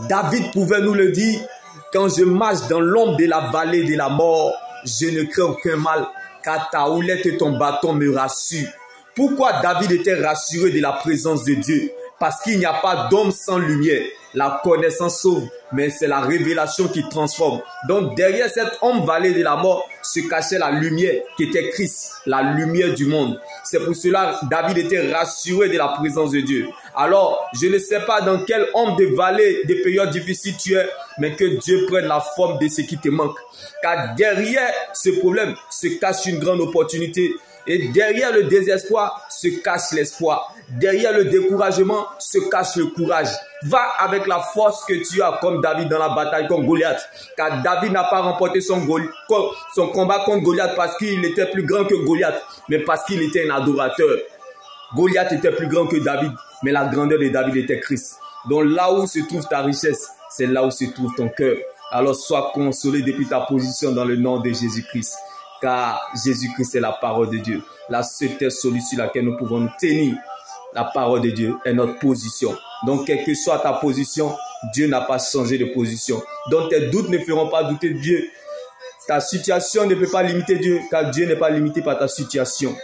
David pouvait nous le dire, quand je marche dans l'ombre de la vallée de la mort, je ne crains aucun mal, car ta houlette et ton bâton me rassurent. Pourquoi David était rassuré de la présence de Dieu? Parce qu'il n'y a pas d'homme sans lumière. La connaissance sauve, mais c'est la révélation qui transforme. Donc derrière cette ombre vallée de la mort se cachait la lumière qui était Christ, la lumière du monde. C'est pour cela que David était rassuré de la présence de Dieu. Alors, je ne sais pas dans quelle ombre de vallée, des périodes difficiles tu es, mais que Dieu prenne la forme de ce qui te manque. Car derrière ce problème se cache une grande opportunité. Et derrière le désespoir se cache l'espoir. Derrière le découragement se cache le courage. Va avec la force que tu as comme David dans la bataille contre Goliath. Car David n'a pas remporté son combat contre Goliath parce qu'il était plus grand que Goliath, mais parce qu'il était un adorateur. Goliath était plus grand que David, mais la grandeur de David était Christ. Donc là où se trouve ta richesse, c'est là où se trouve ton cœur. Alors sois consolé depuis ta position dans le nom de Jésus-Christ. Car Jésus-Christ est la parole de Dieu. La seule solution sur laquelle nous pouvons nous tenir, la parole de Dieu est notre position. Donc, quelle que soit ta position, Dieu n'a pas changé de position. Donc, tes doutes ne feront pas douter Dieu. Ta situation ne peut pas limiter Dieu, car Dieu n'est pas limité par ta situation.